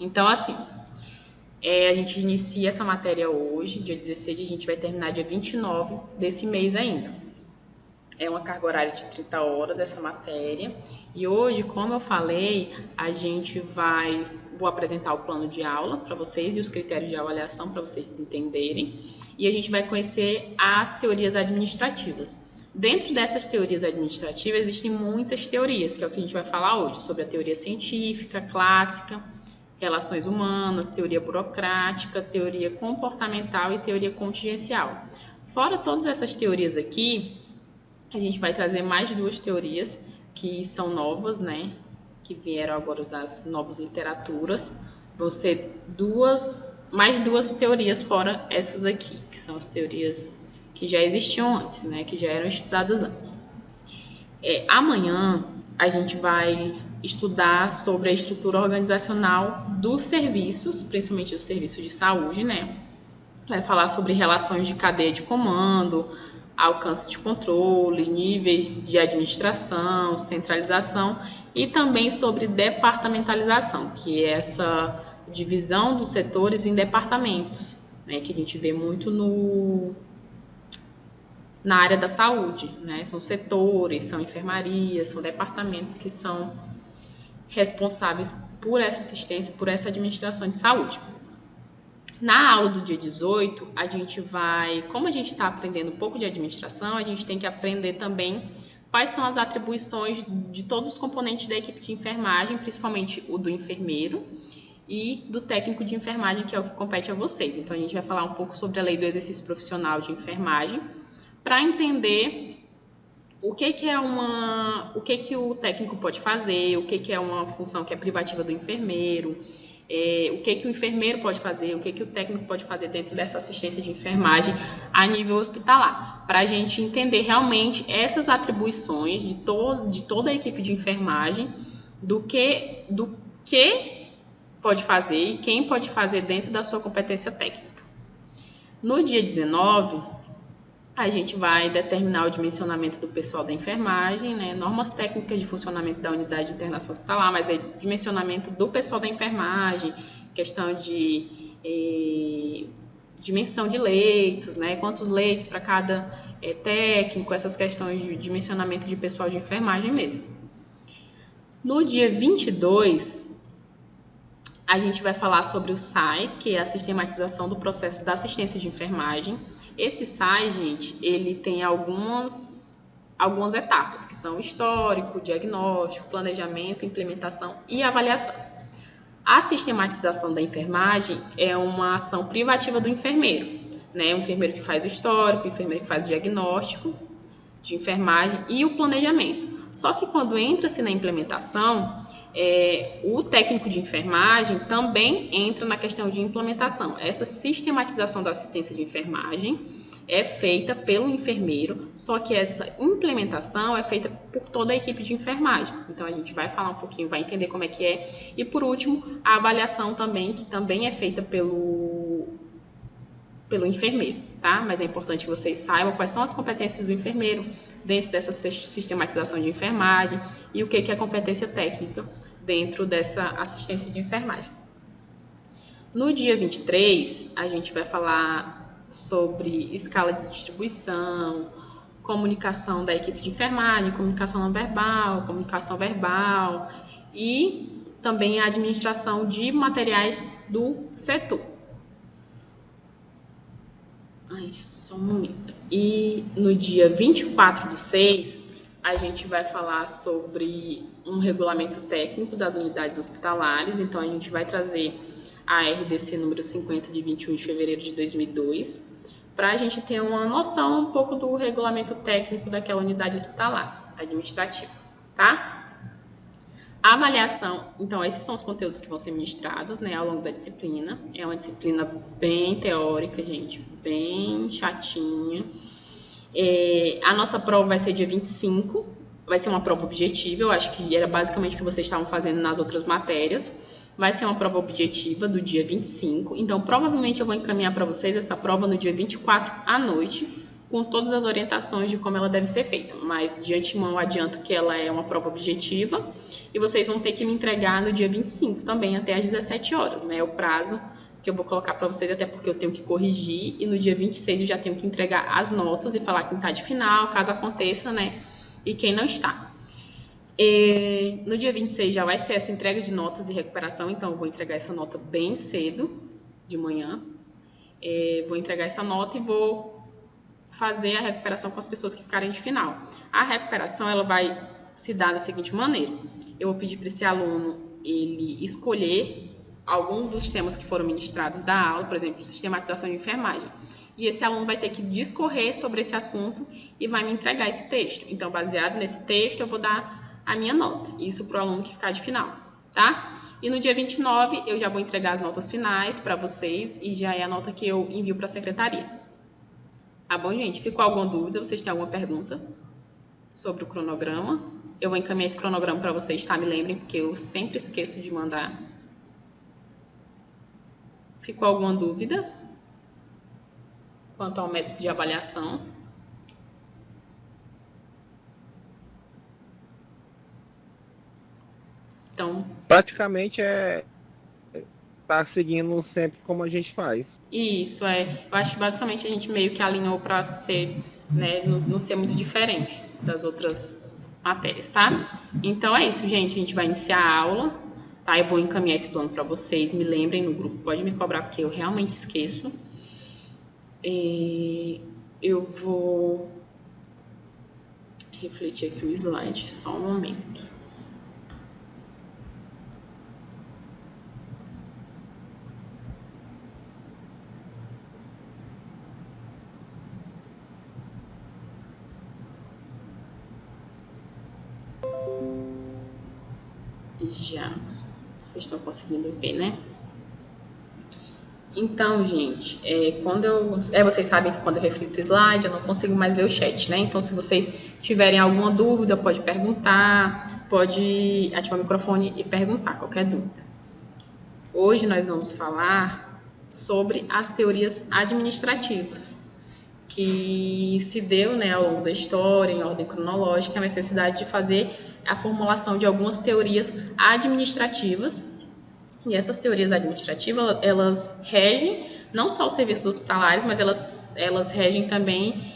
Então, assim, a gente inicia essa matéria hoje, dia 16, a gente vai terminar dia 29 desse mês ainda. É uma carga horária de 30 horas essa matéria. E hoje, como eu falei, vou apresentar o plano de aula para vocês e os critérios de avaliação para vocês entenderem. E a gente vai conhecer as teorias administrativas. Dentro dessas teorias administrativas existem muitas teorias, que é o que a gente vai falar hoje, sobre a teoria científica, clássica, relações humanas, teoria burocrática, teoria comportamental e teoria contingencial. Fora todas essas teorias aqui, a gente vai trazer mais duas teorias que são novas, né? Que vieram agora das novas literaturas. Vão ser mais duas teorias fora essas aqui, que são as teorias que já existiam antes, né? Que já eram estudadas antes. Amanhã a gente vai estudar sobre a estrutura organizacional dos serviços, principalmente dos serviços de saúde, né? Vai falar sobre relações de cadeia de comando, alcance de controle, níveis de administração, centralização e também sobre departamentalização, que é essa divisão dos setores em departamentos, né, que a gente vê muito na área da saúde, né? São setores, são enfermarias, são departamentos que são responsáveis por essa assistência, por essa administração de saúde. Na aula do dia 18, como a gente está aprendendo um pouco de administração, a gente tem que aprender também quais são as atribuições de todos os componentes da equipe de enfermagem, principalmente o do enfermeiro e do técnico de enfermagem, que é o que compete a vocês. Então, a gente vai falar um pouco sobre a lei do exercício profissional de enfermagem, para entender o que o técnico pode fazer, o que é uma função que é privativa do enfermeiro, o que o enfermeiro pode fazer, o que o técnico pode fazer dentro dessa assistência de enfermagem a nível hospitalar, para a gente entender realmente essas atribuições de toda a equipe de enfermagem, do que pode fazer e quem pode fazer dentro da sua competência técnica. No dia 19, a gente vai determinar o dimensionamento do pessoal da enfermagem, né? Normas técnicas de funcionamento da unidade de internação hospitalar, mas é dimensionamento do pessoal da enfermagem, questão de dimensão de leitos, né? Quantos leitos para cada técnico, essas questões de dimensionamento de pessoal de enfermagem mesmo. No dia 22, a gente vai falar sobre o SAI, que é a sistematização do processo da assistência de enfermagem. Esse SAI, gente, ele tem algumas etapas, que são histórico, diagnóstico, planejamento, implementação e avaliação. A sistematização da enfermagem é uma ação privativa do enfermeiro, né? O enfermeiro que faz o histórico, o enfermeiro que faz o diagnóstico de enfermagem e o planejamento. Só que quando entra-se na implementação, o técnico de enfermagem também entra na questão de implementação. Essa sistematização da assistência de enfermagem é feita pelo enfermeiro, só que essa implementação é feita por toda a equipe de enfermagem. Então, a gente vai falar um pouquinho, vai entender como é que é. E, por último, a avaliação também, que também é feita pelo enfermeiro, tá? Mas é importante que vocês saibam quais são as competências do enfermeiro dentro dessa sistematização de enfermagem e o que é a competência técnica dentro dessa assistência de enfermagem. No dia 23, a gente vai falar sobre escala de distribuição, comunicação da equipe de enfermagem, comunicação não verbal, comunicação verbal e também a administração de materiais do setor. Só um momento. E no dia 24/6, a gente vai falar sobre um regulamento técnico das unidades hospitalares. Então, a gente vai trazer a RDC número 50, de 21 de fevereiro de 2002, para a gente ter uma noção um pouco do regulamento técnico daquela unidade hospitalar administrativa, tá? A avaliação, então, esses são os conteúdos que vão ser ministrados, né, ao longo da disciplina. É uma disciplina bem teórica, gente, bem chatinha. A nossa prova vai ser dia 25, vai ser uma prova objetiva, eu acho que era basicamente o que vocês estavam fazendo nas outras matérias. Vai ser uma prova objetiva do dia 25, então provavelmente eu vou encaminhar para vocês essa prova no dia 24 à noite, com todas as orientações de como ela deve ser feita, mas de antemão adianto que ela é uma prova objetiva e vocês vão ter que me entregar no dia 25 também, até às 17 horas, né? É o prazo que eu vou colocar para vocês, até porque eu tenho que corrigir, e no dia 26 eu já tenho que entregar as notas e falar quem está de final, caso aconteça, né? E quem não está. No dia 26 já vai ser essa entrega de notas e recuperação, então eu vou entregar essa nota bem cedo, de manhã. Vou entregar essa nota e vou fazer a recuperação com as pessoas que ficarem de final. A recuperação ela vai se dar da seguinte maneira: eu vou pedir para esse aluno ele escolher algum dos temas que foram ministrados da aula, por exemplo, sistematização de enfermagem. E esse aluno vai ter que discorrer sobre esse assunto e vai me entregar esse texto. Então, baseado nesse texto, eu vou dar a minha nota. Isso para o aluno que ficar de final, tá? E no dia 29, eu já vou entregar as notas finais para vocês e já é a nota que eu envio para a secretaria. Tá bom, gente? Ficou alguma dúvida? Vocês têm alguma pergunta sobre o cronograma? Eu vou encaminhar esse cronograma para vocês, tá? Me lembrem, porque eu sempre esqueço de mandar. Ficou alguma dúvida quanto ao método de avaliação? Então, praticamente tá seguindo sempre como a gente faz. isso eu acho que basicamente a gente meio que alinhou para ser, né, não ser muito diferente das outras matérias, tá? Então é isso, gente. A gente vai iniciar a aula, tá? Eu vou encaminhar esse plano para vocês. Me lembrem no grupo, pode me cobrar porque eu realmente esqueço. Eu vou refletir aqui o slide, só um momento. Já, vocês estão conseguindo ver, né? Então, gente, vocês sabem que quando eu reflito o slide, eu não consigo mais ver o chat, né? Então, se vocês tiverem alguma dúvida, pode perguntar, pode ativar o microfone e perguntar qualquer dúvida. Hoje nós vamos falar sobre as teorias administrativas, que se deu, né, ao longo da história, em ordem cronológica, a necessidade de fazer a formulação de algumas teorias administrativas. E essas teorias administrativas, elas regem não só os serviços hospitalares, mas elas regem também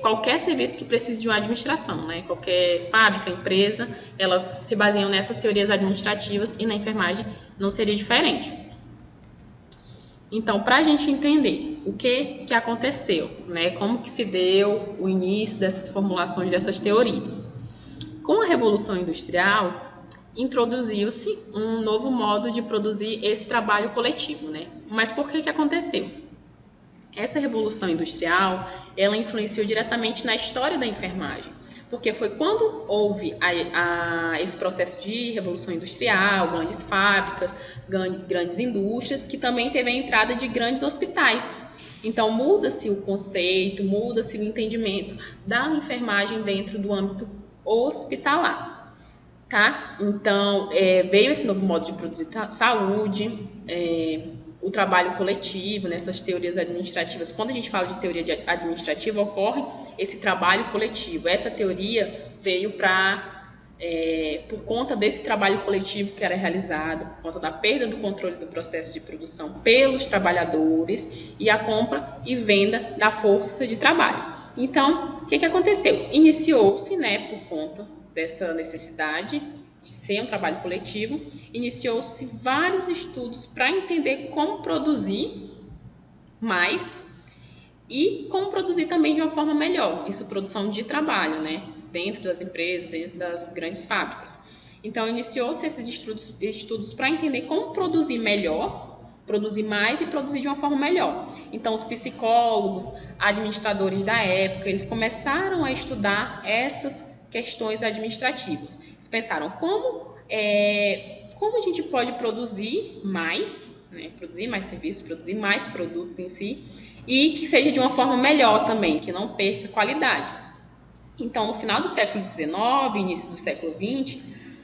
qualquer serviço que precise de uma administração, né? Qualquer fábrica, empresa, elas se baseiam nessas teorias administrativas e na enfermagem não seria diferente. Então, para a gente entender o que aconteceu, né? Como que se deu o início dessas formulações dessas teorias. Com a Revolução Industrial, introduziu-se um novo modo de produzir esse trabalho coletivo, né? Mas por que aconteceu? Essa Revolução Industrial, ela influenciou diretamente na história da enfermagem, porque foi quando houve esse processo de Revolução Industrial, grandes fábricas, grandes indústrias, que também teve a entrada de grandes hospitais. Então, muda-se o conceito, muda-se o entendimento da enfermagem dentro do âmbito hospitalar, tá? Então, veio esse novo modo de produzir saúde, o trabalho coletivo, nessas teorias administrativas. Quando a gente fala de teoria administrativa, ocorre esse trabalho coletivo. Essa teoria veio por conta desse trabalho coletivo que era realizado, por conta da perda do controle do processo de produção pelos trabalhadores e a compra e venda da força de trabalho. Então, o que aconteceu? Iniciou-se, né, por conta dessa necessidade de ser um trabalho coletivo, iniciou-se vários estudos para entender como produzir mais e como produzir também de uma forma melhor. Isso, produção de trabalho, né? Dentro das empresas, dentro das grandes fábricas. Então, iniciou-se esses estudos para entender como produzir melhor, produzir mais e produzir de uma forma melhor. Então, os psicólogos, administradores da época, eles começaram a estudar essas questões administrativas. Eles pensaram como a gente pode produzir mais, né? Produzir mais serviços, produzir mais produtos em si, e que seja de uma forma melhor também, que não perca qualidade. Então, no final do século XIX, início do século XX,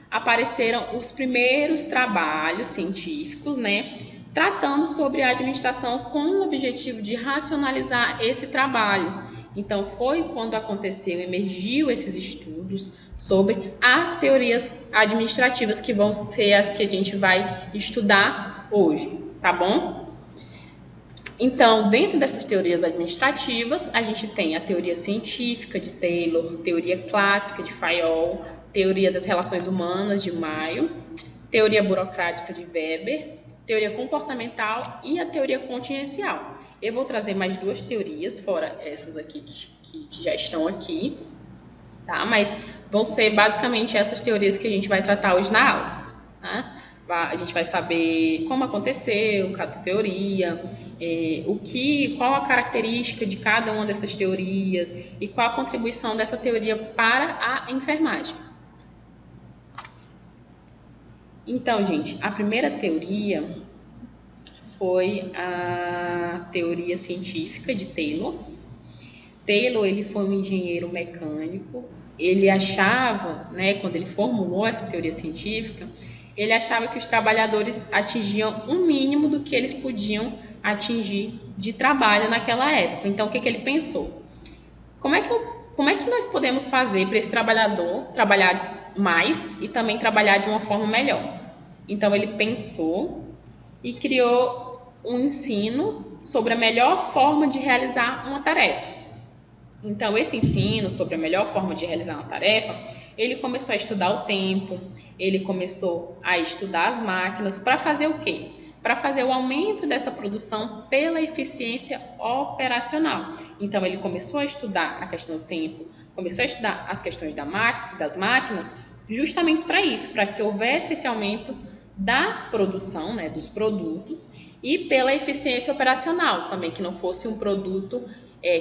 apareceram os primeiros trabalhos científicos, né, tratando sobre a administração com o objetivo de racionalizar esse trabalho Então, foi quando emergiu esses estudos sobre as teorias administrativas, que vão ser as que a gente vai estudar hoje, tá bom? Então, dentro dessas teorias administrativas, a gente tem a teoria científica de Taylor, teoria clássica de Fayol, teoria das relações humanas de Mayo, teoria burocrática de Weber, teoria comportamental e a teoria contingencial. Eu vou trazer mais duas teorias, fora essas aqui que já estão aqui, tá? Mas vão ser basicamente essas teorias que a gente vai tratar hoje na aula, tá? A gente vai saber como aconteceu cada teoria, qual a característica de cada uma dessas teorias e qual a contribuição dessa teoria para a enfermagem. Então, gente, a primeira teoria foi a teoria científica de Taylor. Taylor, ele foi um engenheiro mecânico. Ele achava, né, quando ele formulou essa teoria científica, ele achava que os trabalhadores atingiam um mínimo do que eles podiam atingir de trabalho naquela época. Então, o que ele pensou? Como é que nós podemos fazer para esse trabalhador trabalhar mais e também trabalhar de uma forma melhor? Então, ele pensou e criou um ensino sobre a melhor forma de realizar uma tarefa. Então, esse ensino sobre a melhor forma de realizar uma tarefa, ele começou a estudar o tempo, ele começou a estudar as máquinas para fazer o quê? Para fazer o aumento dessa produção pela eficiência operacional. Então, ele começou a estudar a questão do tempo, começou a estudar as questões das máquinas, justamente para isso, para que houvesse esse aumento da produção, né, dos produtos, e pela eficiência operacional também, que não fosse um produto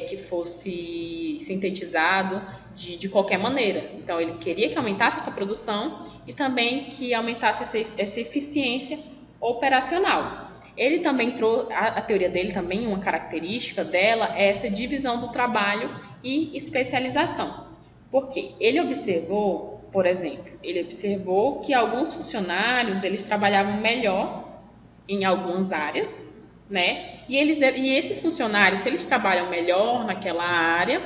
que fosse sintetizado de qualquer maneira. Então, ele queria que aumentasse essa produção e também que aumentasse essa eficiência operacional. Ele também trouxe, a teoria dele também, uma característica dela é essa divisão do trabalho e especialização. Porque ele observou, por exemplo, que alguns funcionários, eles trabalhavam melhor em algumas áreas, né? E esses funcionários, se eles trabalham melhor naquela área,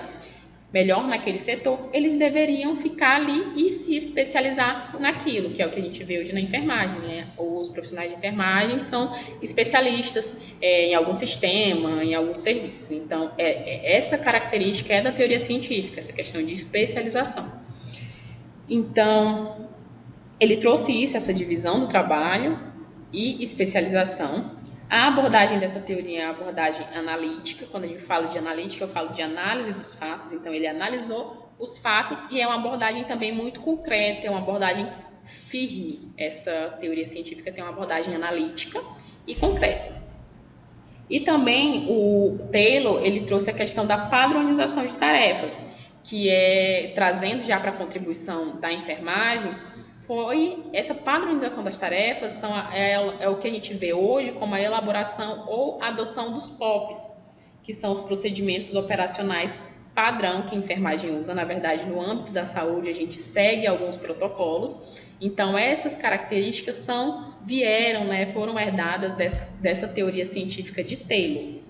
melhor naquele setor, eles deveriam ficar ali e se especializar naquilo, que é o que a gente vê hoje na enfermagem, né? Os profissionais de enfermagem são especialistas em algum sistema, em algum serviço. Então, essa característica é da teoria científica, essa questão de especialização. Então, ele trouxe isso, essa divisão do trabalho e especialização. A abordagem dessa teoria é a abordagem analítica. Quando a gente fala de analítica, eu falo de análise dos fatos. Então, ele analisou os fatos e é uma abordagem também muito concreta, é uma abordagem firme. Essa teoria científica tem uma abordagem analítica e concreta. E também o Taylor, ele trouxe a questão da padronização de tarefas, que é, trazendo já para a contribuição da enfermagem, foi essa padronização das tarefas é o que a gente vê hoje como a elaboração ou adoção dos POPs, que são os procedimentos operacionais padrão que a enfermagem usa. Na verdade, no âmbito da saúde, a gente segue alguns protocolos. Então, essas características vieram, né, foram herdadas dessa teoria científica de Taylor.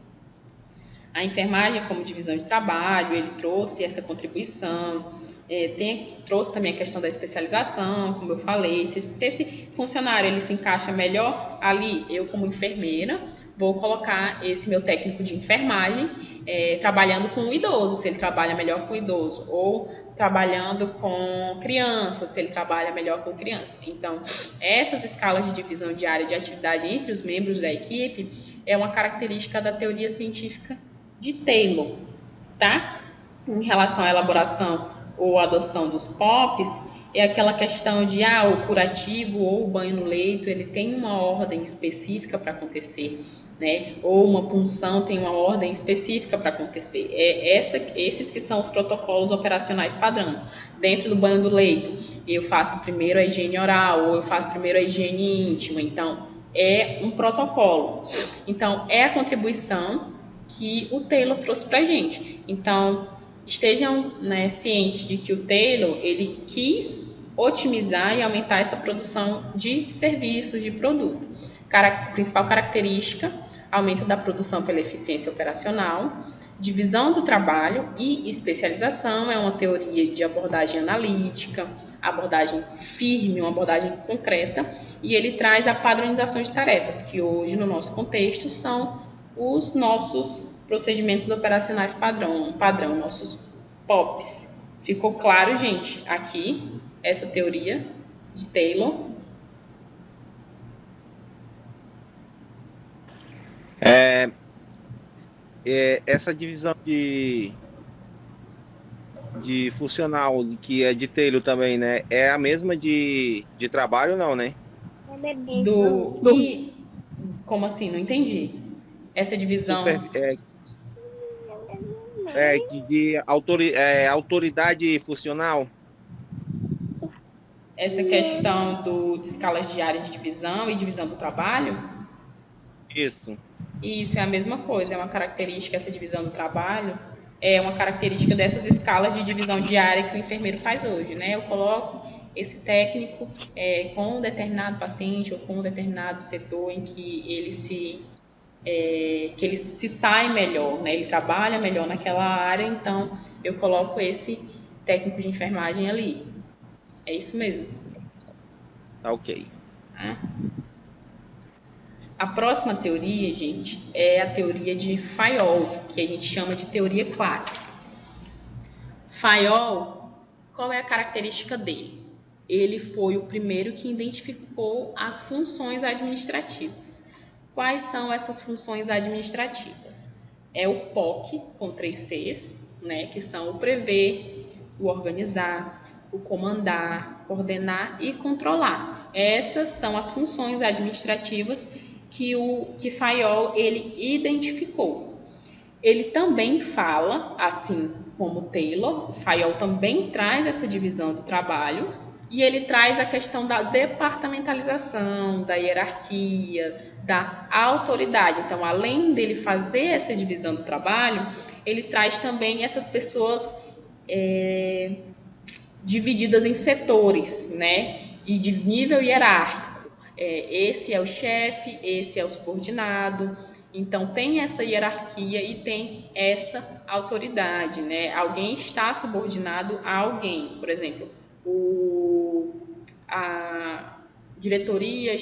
A enfermagem, como divisão de trabalho, ele trouxe essa contribuição, trouxe também a questão da especialização, como eu falei. Se esse funcionário ele se encaixa melhor ali, eu como enfermeira, vou colocar esse meu técnico de enfermagem trabalhando com o idoso, se ele trabalha melhor com o idoso, ou trabalhando com criança, se ele trabalha melhor com criança. Então, essas escalas de divisão de área de atividade entre os membros da equipe é uma característica da teoria científica de Taylor, tá? Em relação à elaboração ou adoção dos POPs, é aquela questão de o curativo ou o banho no leito, ele tem uma ordem específica para acontecer, né? Ou uma punção tem uma ordem específica para acontecer. Esses que são os protocolos operacionais padrão. Dentro do banho do leito, eu faço primeiro a higiene oral ou eu faço primeiro a higiene íntima. Então, é um protocolo. Então, é a contribuição que o Taylor trouxe para a gente. Então, estejam, né, cientes de que o Taylor ele quis otimizar e aumentar essa produção de serviços, de produto. Principal característica, aumento da produção pela eficiência operacional, Divisão do trabalho e especialização é uma teoria de abordagem analítica, abordagem firme, uma abordagem concreta, e ele traz a padronização de tarefas, que hoje, no nosso contexto, são os nossos procedimentos operacionais padrão, nossos POPs. Ficou claro, gente, aqui, essa teoria de Taylor? Essa divisão de funcional, que é de Taylor também, né? É a mesma de trabalho, não, né? Como assim? Não entendi. Essa divisão, Super, autoridade funcional. essa questão de escalas diárias de divisão e divisão do trabalho, Isso. isso é a mesma coisa, é uma característica, essa divisão do trabalho, é uma característica dessas escalas de divisão diária que o enfermeiro faz hoje, né? Eu coloco esse técnico com um determinado paciente ou com um determinado setor em que ele se sai melhor, né? Ele trabalha melhor naquela área, então eu coloco esse técnico de enfermagem ali. É isso mesmo. Tá ok. A próxima teoria, gente, é a teoria de Fayol, que a gente chama de teoria clássica. Fayol, qual é a característica dele? Ele foi o primeiro que identificou as funções administrativas. Quais são essas funções administrativas? É o POC, com 3 Cs, né, que são o prever, o organizar, o comandar, coordenar e controlar. Essas são as funções administrativas que Fayol ele identificou. Ele também fala, assim como Taylor, Fayol também traz essa divisão do trabalho e ele traz a questão da departamentalização, da hierarquia, da autoridade. Então, além dele fazer essa divisão do trabalho, ele traz também essas pessoas divididas em setores, né? E de nível hierárquico. Esse é o chefe, esse é o subordinado. Então, tem essa hierarquia e tem essa autoridade, né? Alguém está subordinado a alguém. Por exemplo, a diretoria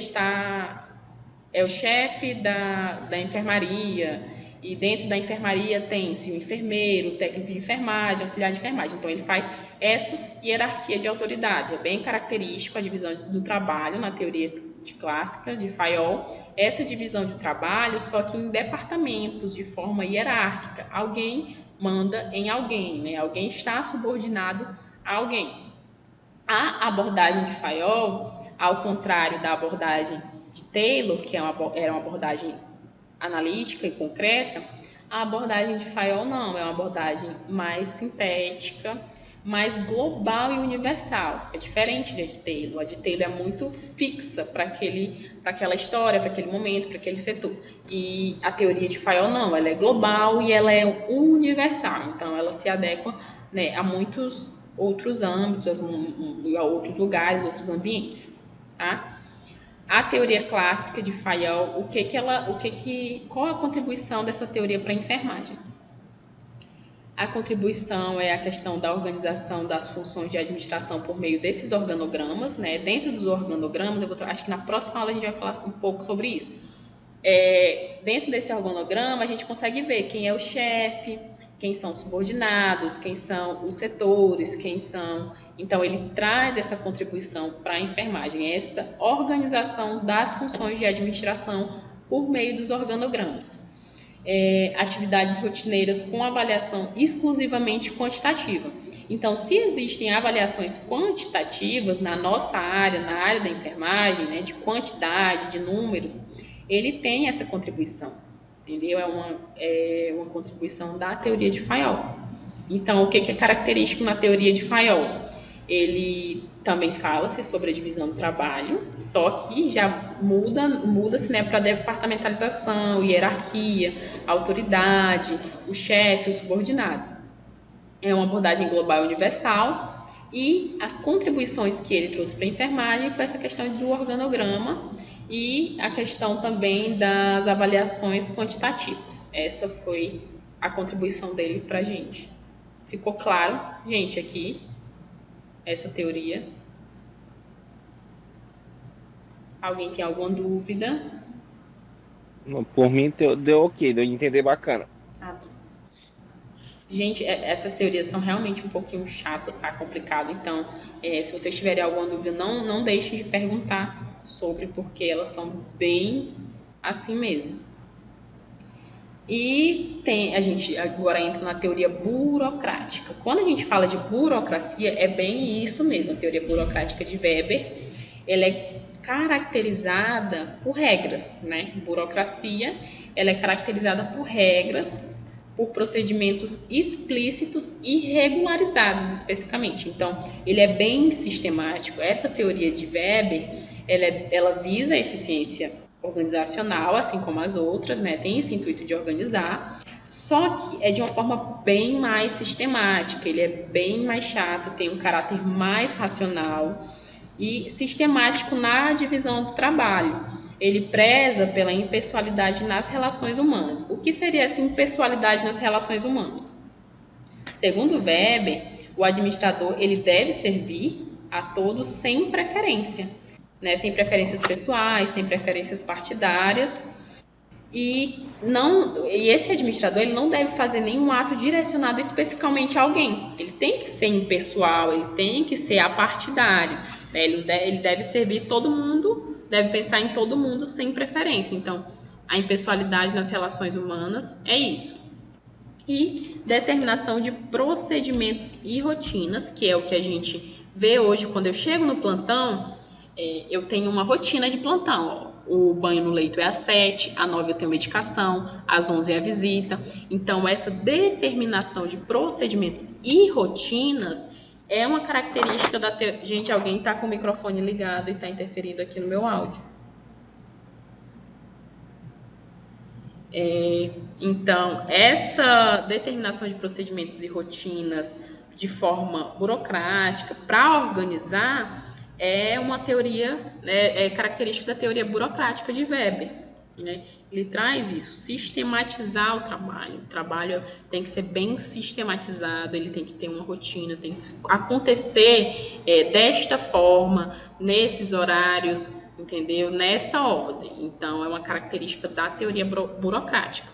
é o chefe da enfermaria, e dentro da enfermaria tem-se o enfermeiro, o técnico de enfermagem, auxiliar de enfermagem. Então, ele faz essa hierarquia de autoridade. É bem característico a divisão do trabalho na teoria clássica de Fayol. Essa divisão de trabalho, só que em departamentos, de forma hierárquica. Alguém manda em alguém, né? Alguém está subordinado a alguém. A abordagem de Fayol, ao contrário da abordagem de Taylor, que era uma abordagem analítica e concreta, a abordagem de Fayol não, é uma abordagem mais sintética, mais global e universal. É diferente da de Taylor. A de Taylor é muito fixa para aquela história, para aquele momento, para aquele setor. E a teoria de Fayol não, ela é global e ela é universal. Então, ela se adequa, né, a muitos outros âmbitos, a outros lugares, outros ambientes, tá? A teoria clássica de Fayol, qual a contribuição dessa teoria para a enfermagem? A contribuição é a questão da organização das funções de administração por meio desses organogramas, né? Dentro dos organogramas, acho que na próxima aula a gente vai falar um pouco sobre isso. Dentro desse organograma, a gente consegue ver quem é o chefe, quem são os subordinados, quem são os setores, quem são... Então, ele traz essa contribuição para a enfermagem, essa organização das funções de administração por meio dos organogramas. Atividades rotineiras com avaliação exclusivamente quantitativa. Então, se existem avaliações quantitativas na nossa área, na área da enfermagem, né, de quantidade, de números, ele tem essa contribuição, entendeu? É uma contribuição da teoria de Fayol. Então, o que é característico na teoria de Fayol? Ele também fala-se sobre a divisão do trabalho, só que já muda-se, né, para departamentalização, hierarquia, autoridade, o chefe, o subordinado. É uma abordagem global e universal, e as contribuições que ele trouxe para a enfermagem foi essa questão do organograma e a questão também das avaliações quantitativas. Essa foi a contribuição dele para a gente. Ficou claro, gente, aqui, essa teoria? Alguém tem alguma dúvida? Por mim, deu ok, deu de entender bacana. Tá bom. Gente, essas teorias são realmente um pouquinho chatas, tá? Complicado. Então, se vocês tiverem alguma dúvida, não deixem de perguntar sobre, porque elas são bem assim mesmo. E a gente agora entra na teoria burocrática. Quando a gente fala de burocracia, é bem isso mesmo. A teoria burocrática de Weber, ela é caracterizada por regras, né? Burocracia, ela é caracterizada por regras, por procedimentos explícitos e regularizados especificamente. Então, ele é bem sistemático. Essa teoria de Weber, ela visa a eficiência organizacional, assim como as outras, né? Tem esse intuito de organizar, só que é de uma forma bem mais sistemática, ele é bem mais chato, tem um caráter mais racional e sistemático na divisão do trabalho. Ele preza pela impessoalidade nas relações humanas. O que seria essa impessoalidade nas relações humanas? Segundo Weber, o administrador ele deve servir a todos sem preferência, né? Sem preferências pessoais, sem preferências partidárias. E esse administrador ele não deve fazer nenhum ato direcionado especificamente a alguém. Ele tem que ser impessoal, ele tem que ser apartidário, né? Ele deve servir todo mundo, deve pensar em todo mundo sem preferência. Então, a impessoalidade nas relações humanas é isso. E determinação de procedimentos e rotinas, que é o que a gente vê hoje quando eu chego no plantão. Eu tenho uma rotina de plantão. Ó. O banho no leito é às 7, às 9 eu tenho medicação, às 11 é a visita. Então, essa determinação de procedimentos e rotinas é uma característica da teoria. Gente, alguém está com o microfone ligado e está interferindo aqui no meu áudio. Então, essa determinação de procedimentos e rotinas de forma burocrática para organizar é uma teoria, é característica da teoria burocrática de Weber. Né? Ele traz isso, sistematizar o trabalho tem que ser bem sistematizado, ele tem que ter uma rotina, tem que acontecer desta forma, nesses horários, entendeu? Nessa ordem. Então, é uma característica da teoria burocrática.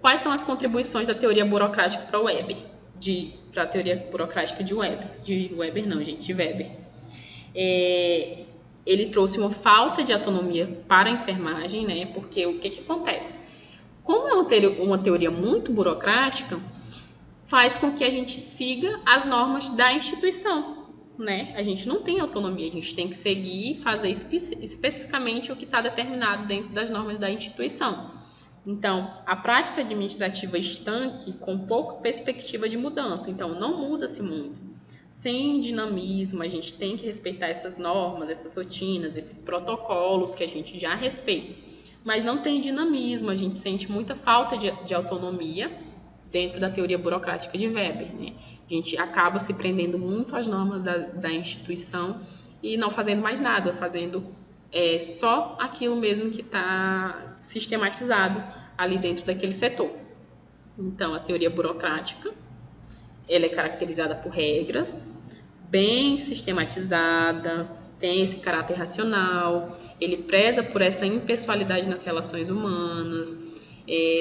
Quais são as contribuições da teoria burocrática para o Weber? Para a teoria burocrática de Weber? De Weber não, gente, de Weber. Ele trouxe uma falta de autonomia para a enfermagem, né? Porque o que acontece? Como é uma teoria muito burocrática, faz com que a gente siga as normas da instituição, né? A gente não tem autonomia, a gente tem que seguir e fazer especificamente o que está determinado dentro das normas da instituição. Então, a prática administrativa estanque com pouca perspectiva de mudança, então não muda-se muito. Sem dinamismo, a gente tem que respeitar essas normas, essas rotinas, esses protocolos que a gente já respeita. Mas não tem dinamismo, a gente sente muita falta de autonomia dentro da teoria burocrática de Weber. Né? A gente acaba se prendendo muito às normas da instituição e não fazendo mais nada, fazendo só aquilo mesmo que está sistematizado ali dentro daquele setor. Então, a teoria burocrática ela é caracterizada por regras, bem sistematizada, tem esse caráter racional, ele preza por essa impessoalidade nas relações humanas,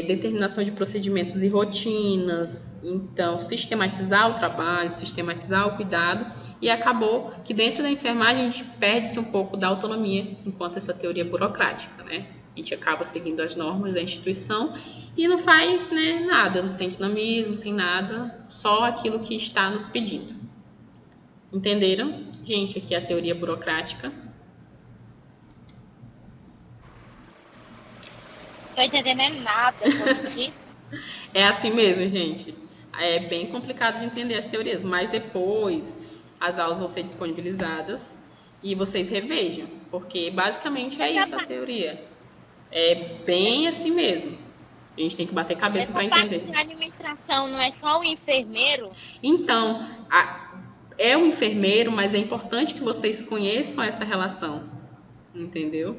determinação de procedimentos e rotinas, então sistematizar o trabalho, sistematizar o cuidado, e acabou que dentro da enfermagem a gente perde-se um pouco da autonomia enquanto essa teoria burocrática, né? A gente acaba seguindo as normas da instituição e não faz nada, não sente dinamismo, sem nada, só aquilo que está nos pedindo. Entenderam? Gente, aqui é a teoria burocrática. Tô entendendo nada, gente. É assim mesmo, gente. É bem complicado de entender as teorias, mas depois as aulas vão ser disponibilizadas e vocês revejam, porque basicamente é isso a teoria. É bem assim mesmo. A gente tem que bater cabeça para entender. A administração não é só o enfermeiro? Então, é um enfermeiro, mas é importante que vocês conheçam essa relação. Entendeu?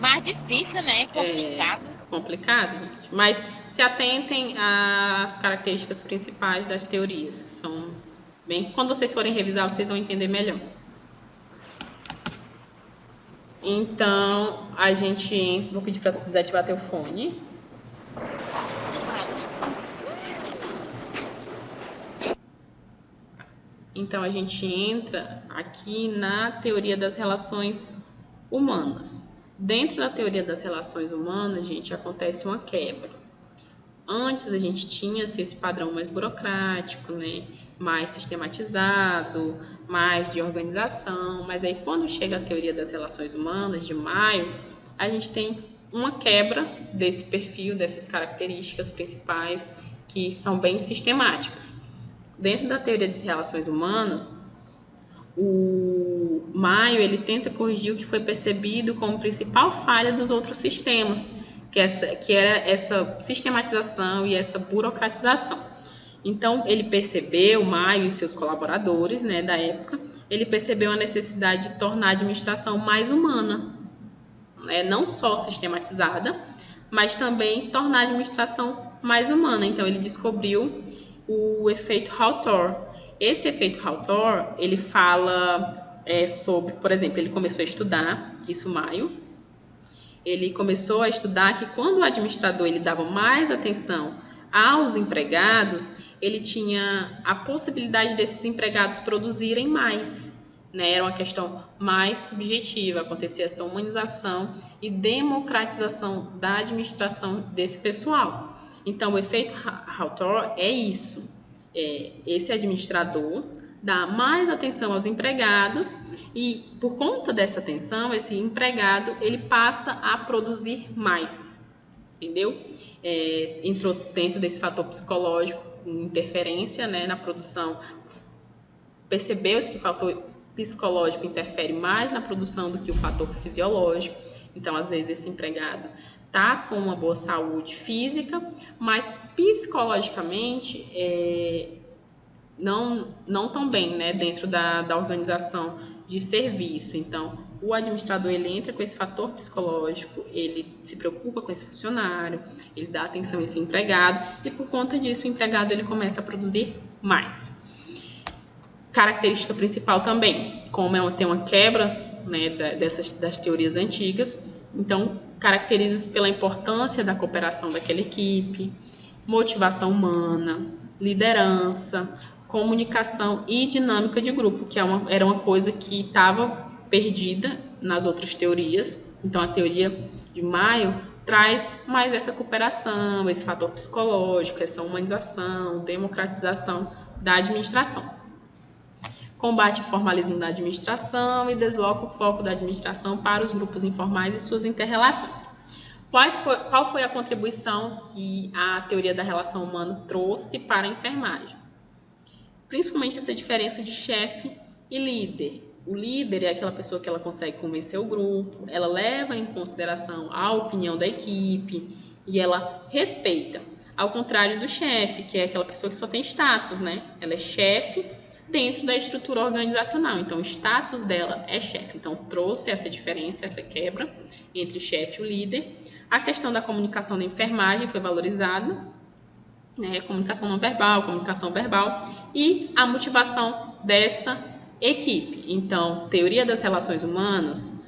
Mas difícil, né? É complicado. Complicado, gente. Mas se atentem às características principais das teorias. São bem. Quando vocês forem revisar, vocês vão entender melhor. Então, a gente. Vou pedir para tu desativar teu fone. Então, a gente entra aqui na teoria das relações humanas. Dentro da teoria das relações humanas, gente, acontece uma quebra. Antes a gente tinha esse padrão mais burocrático, né? Mais sistematizado, mais de organização, mas aí quando chega a teoria das relações humanas, de Maio, a gente tem uma quebra desse perfil, dessas características principais que são bem sistemáticas. Dentro da teoria das relações humanas, o Maio ele tenta corrigir o que foi percebido como principal falha dos outros sistemas, que era essa sistematização e essa burocratização. Então, ele percebeu, Maio e seus colaboradores, né, da época, ele percebeu a necessidade de tornar a administração mais humana, né, não só sistematizada, mas também tornar a administração mais humana. Então, ele descobriu o efeito Hawthorne. Esse efeito Hawthorne, ele fala sobre, por exemplo, ele começou a estudar, isso Maio, ele começou a estudar que quando o administrador ele dava mais atenção aos empregados, ele tinha a possibilidade desses empregados produzirem mais, né? Era uma questão mais subjetiva, acontecia essa humanização e democratização da administração desse pessoal. Então, o efeito Hawthorne é isso. Esse administrador dá mais atenção aos empregados e, por conta dessa atenção, esse empregado ele passa a produzir mais, entendeu? Entrou dentro desse fator psicológico, interferência, né, na produção. Percebeu-se que o fator psicológico interfere mais na produção do que o fator fisiológico. Então, às vezes, esse empregado está com uma boa saúde física, mas psicologicamente não tão bem, né, dentro da organização de serviço. Então, o administrador ele entra com esse fator psicológico, ele se preocupa com esse funcionário, ele dá atenção a esse empregado e, por conta disso, o empregado ele começa a produzir mais. Característica principal também, como tem uma quebra, né, das teorias antigas, então caracteriza-se pela importância da cooperação daquela equipe, motivação humana, liderança, comunicação e dinâmica de grupo, que era uma coisa que estava perdida nas outras teorias. Então, a teoria de Maio traz mais essa cooperação, esse fator psicológico, essa humanização, democratização da administração. Combate o formalismo da administração e desloca o foco da administração para os grupos informais e suas inter-relações. Qual foi a contribuição que a teoria da relação humana trouxe para a enfermagem? Principalmente essa diferença de chefe e líder. O líder é aquela pessoa que ela consegue convencer o grupo, ela leva em consideração a opinião da equipe e ela respeita. Ao contrário do chefe, que é aquela pessoa que só tem status, né? Ela é chefe dentro da estrutura organizacional. Então, o status dela é chefe. Então, trouxe essa diferença, essa quebra entre o chefe e o líder. A questão da comunicação da enfermagem foi valorizada, né? Comunicação não verbal, comunicação verbal e a motivação dessa equipe. Então, teoria das relações humanas,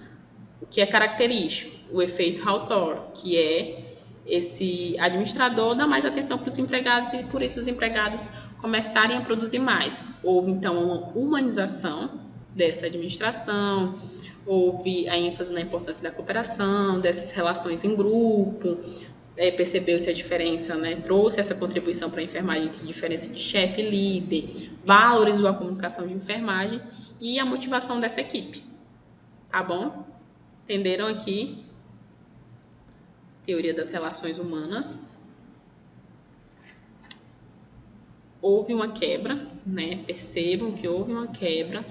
o que é característico? O efeito Hawthorne, que é esse administrador dá mais atenção para os empregados e por isso os empregados começarem a produzir mais. Houve, então, uma humanização dessa administração, houve a ênfase na importância da cooperação, dessas relações em grupo, percebeu-se a diferença, né? Trouxe essa contribuição para a enfermagem entre diferença de chefe e líder, valorizou a comunicação de enfermagem e a motivação dessa equipe. Tá bom? Entenderam aqui? Teoria das relações humanas. Houve uma quebra, né? Percebam que houve uma quebra.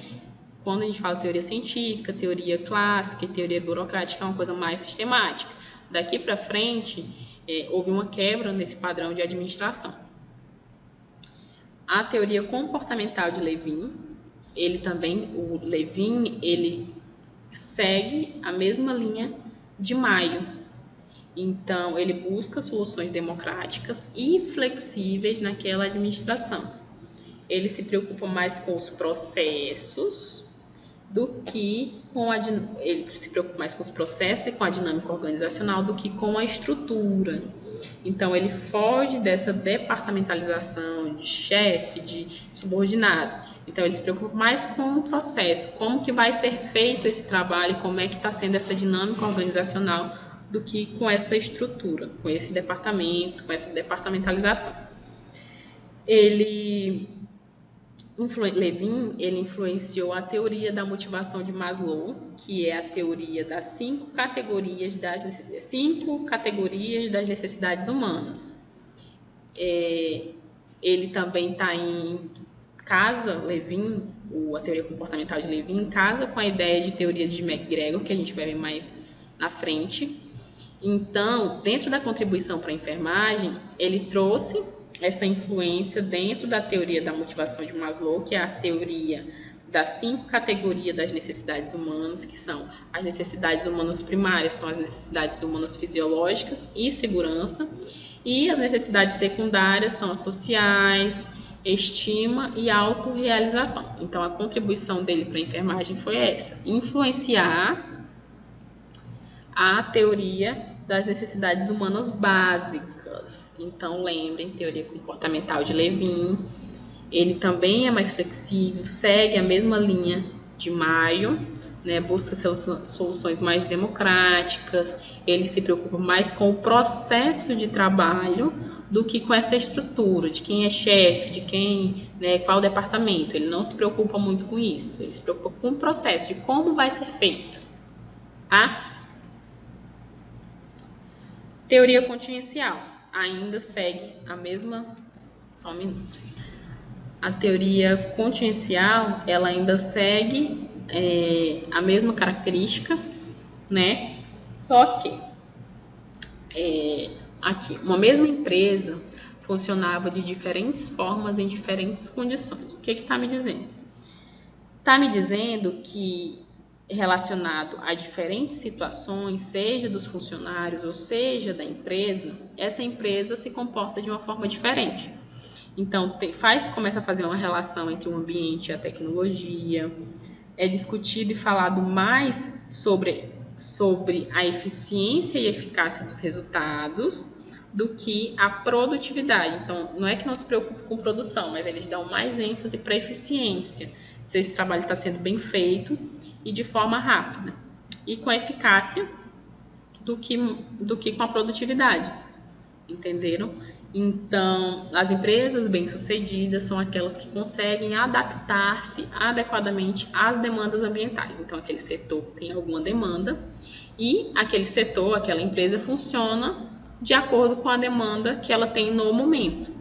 Quando a gente fala teoria científica, teoria clássica e teoria burocrática é uma coisa mais sistemática. Daqui para frente, houve uma quebra nesse padrão de administração. A teoria comportamental de Levin, o Levin, ele segue a mesma linha de maio. Então, ele busca soluções democráticas e flexíveis naquela administração. Ele se preocupa mais com os processos do que com ele se preocupa mais com os processos e com a dinâmica organizacional do que com a estrutura. Então, ele foge dessa departamentalização de chefe, de subordinado. Então, ele se preocupa mais com o processo, como que vai ser feito esse trabalho, como é que está sendo essa dinâmica organizacional, do que com essa estrutura, com esse departamento, com essa departamentalização. Levin, ele influenciou a teoria da motivação de Maslow, que é a teoria das 5 categorias das necessidades humanas. Ele também está Levin, a teoria comportamental de Levin, casa com a ideia de teoria de McGregor, que a gente vai ver mais na frente. Então, dentro da contribuição para a enfermagem, ele trouxe essa influência dentro da teoria da motivação de Maslow, que é a teoria das 5 categorias das necessidades humanas, que são as necessidades humanas primárias, são as necessidades humanas fisiológicas e segurança, e as necessidades secundárias são as sociais, estima e autorrealização. Então, a contribuição dele para a enfermagem foi essa: influenciar a teoria das necessidades humanas básicas. Então, lembrem, teoria comportamental de Levin. Ele também é mais flexível, segue a mesma linha de Maio, né? Busca soluções mais democráticas. Ele se preocupa mais com o processo de trabalho do que com essa estrutura, de quem é chefe, de quem, né, qual departamento. Ele não se preocupa muito com isso. Ele se preocupa com o processo, de como vai ser feito, tá? Teoria contingencial ainda segue a mesma. Só um minuto. A teoria contingencial, ela ainda segue a mesma característica, né? Só que aqui, uma mesma empresa funcionava de diferentes formas em diferentes condições. O que está me dizendo? Está me dizendo que, relacionado a diferentes situações, seja dos funcionários ou seja da empresa, essa empresa se comporta de uma forma diferente. Então, começa a fazer uma relação entre o ambiente e a tecnologia, é discutido e falado mais sobre a eficiência e eficácia dos resultados do que a produtividade. Então, não é que não se preocupe com produção, mas eles dão mais ênfase para a eficiência, se esse trabalho está sendo bem feito e de forma rápida, e com eficácia do que com a produtividade, entenderam? Então, as empresas bem-sucedidas são aquelas que conseguem adaptar-se adequadamente às demandas ambientais. Então, aquele setor tem alguma demanda e aquele setor, aquela empresa funciona de acordo com a demanda que ela tem no momento.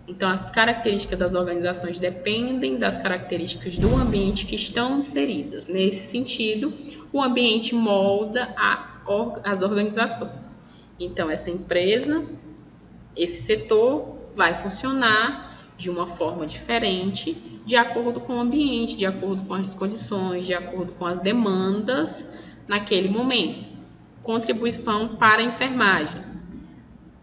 Então, as características das organizações dependem das características do ambiente que estão inseridas. Nesse sentido, o ambiente molda as organizações. Então, essa empresa, esse setor vai funcionar de uma forma diferente, de acordo com o ambiente, de acordo com as condições, de acordo com as demandas naquele momento. Contribuição para a enfermagem.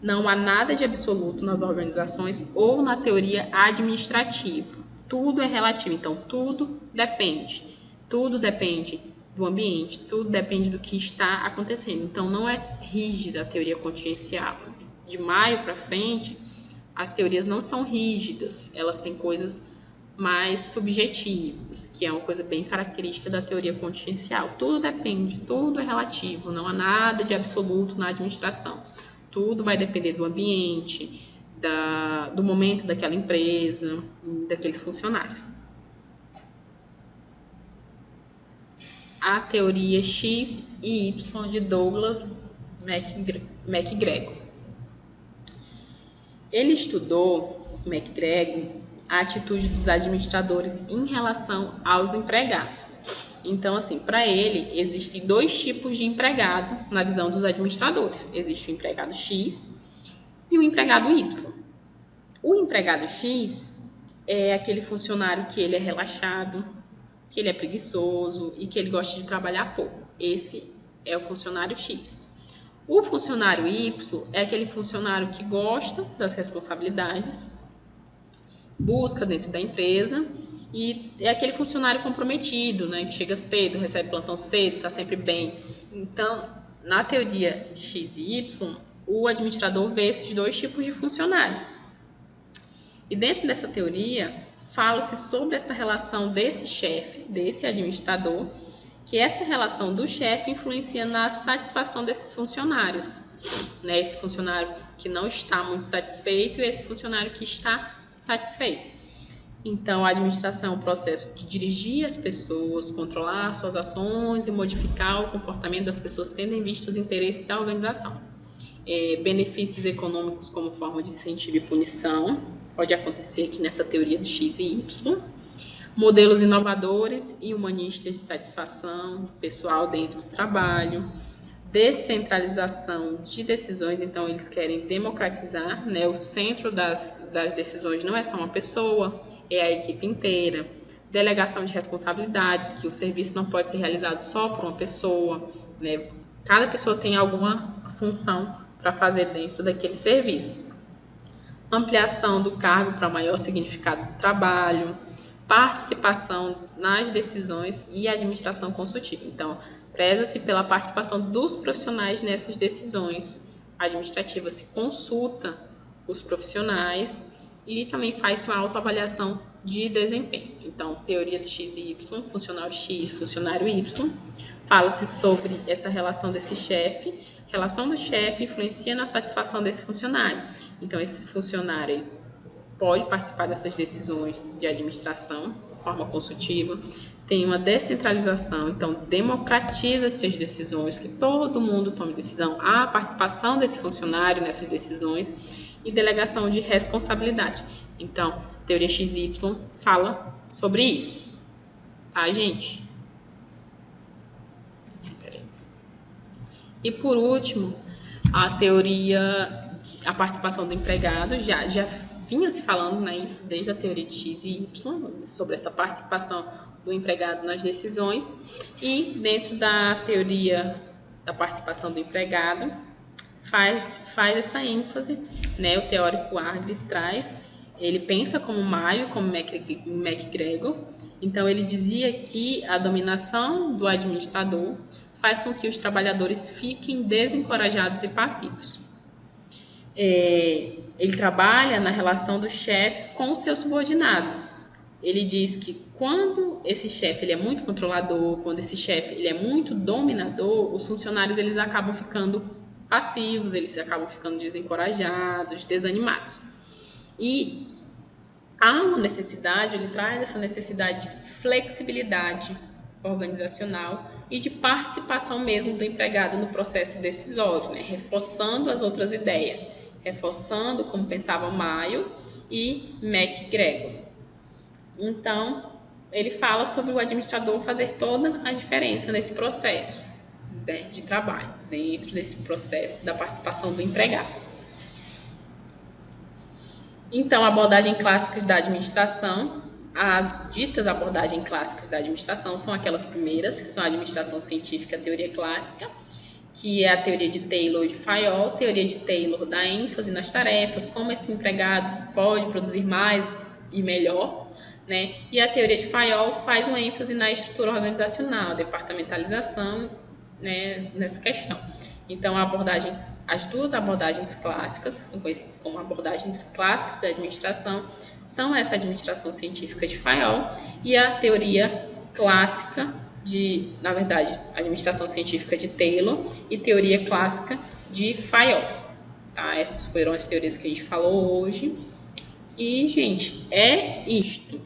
Não há nada de absoluto nas organizações ou na teoria administrativa. Tudo é relativo, então tudo depende. Tudo depende do ambiente, tudo depende do que está acontecendo. Então não é rígida a teoria contingencial. De maio para frente, as teorias não são rígidas, elas têm coisas mais subjetivas, que é uma coisa bem característica da teoria contingencial. Tudo depende, tudo é relativo, não há nada de absoluto na administração. Tudo vai depender do ambiente, do momento daquela empresa, daqueles funcionários. A teoria X e Y de Douglas McGregor. Ele estudou, McGregor, a atitude dos administradores em relação aos empregados. Então, assim, para ele, existem 2 tipos de empregado na visão dos administradores. Existe o empregado X e o empregado Y. O empregado X é aquele funcionário que ele é relaxado, que ele é preguiçoso e que ele gosta de trabalhar pouco. Esse é o funcionário X. O funcionário Y é aquele funcionário que gosta das responsabilidades, busca dentro da empresa e é aquele funcionário comprometido, né, que chega cedo, recebe plantão cedo, está sempre bem. Então, na teoria de X e Y, o administrador vê esses dois tipos de funcionário. E dentro dessa teoria, fala-se sobre essa relação desse chefe, desse administrador, que essa relação do chefe influencia na satisfação desses funcionários, né? Esse funcionário que não está muito satisfeito e esse funcionário que está satisfeito. Então, a administração é um processo de dirigir as pessoas, controlar suas ações e modificar o comportamento das pessoas, tendo em vista os interesses da organização. Benefícios econômicos como forma de incentivo e punição, pode acontecer aqui nessa teoria do X e Y. Modelos inovadores e humanistas de satisfação pessoal dentro do trabalho. Descentralização de decisões, então eles querem democratizar, né? O centro das decisões não é só uma pessoa, é a equipe inteira. Delegação de responsabilidades, que o serviço não pode ser realizado só por uma pessoa, né? Cada pessoa tem alguma função para fazer dentro daquele serviço. Ampliação do cargo para maior significado do trabalho, participação nas decisões e administração consultiva. Então, preza-se pela participação dos profissionais nessas decisões administrativas, se consulta os profissionais e também faz uma autoavaliação de desempenho. Então, teoria do X e Y, funcionário X, funcionário Y, fala-se sobre essa relação desse chefe. Relação do chefe influencia na satisfação desse funcionário. Então, esse funcionário pode participar dessas decisões de administração de forma consultiva. Tem uma descentralização, então democratiza essas decisões, que todo mundo tome decisão. Há a participação desse funcionário nessas decisões e delegação de responsabilidade. Então, teoria XY fala sobre isso. Tá, gente? E por último, a participação do empregado, já vinha se falando, né, isso desde a teoria de X e Y, sobre essa participação do empregado nas decisões, e dentro da teoria da participação do empregado, faz essa ênfase, né, o teórico Hargreaves traz, ele pensa como Maio, como MacGregor, então ele dizia que a dominação do administrador faz com que os trabalhadores fiquem desencorajados e passivos. Ele trabalha na relação do chefe com o seu subordinado. Ele diz que quando esse chefe ele é muito controlador, quando esse chefe ele é muito dominador, os funcionários eles acabam ficando passivos, eles acabam ficando desencorajados, desanimados. E há uma necessidade, ele traz essa necessidade de flexibilidade organizacional e de participação mesmo do empregado no processo decisório, né? Reforçando as outras ideias, reforçando como pensava Maio e MacGregor. Então, ele fala sobre o administrador fazer toda a diferença nesse processo, né, de trabalho, dentro desse processo da participação do empregado. Então, abordagens clássicas da administração. As ditas abordagens clássicas da administração são aquelas primeiras, que são a administração científica, a teoria clássica, que é a teoria de Taylor e de Fayol. Teoria de Taylor dá ênfase nas tarefas, como esse empregado pode produzir mais e melhor, né? E a teoria de Fayol faz uma ênfase na estrutura organizacional, departamentalização, né, nessa questão. Então, as duas abordagens clássicas, que são conhecidas como abordagens clássicas da administração, são essa administração científica de Fayol e a teoria clássica na verdade, administração científica de Taylor e teoria clássica de Fayol. Tá? Essas foram as teorias que a gente falou hoje. E, gente, é isto.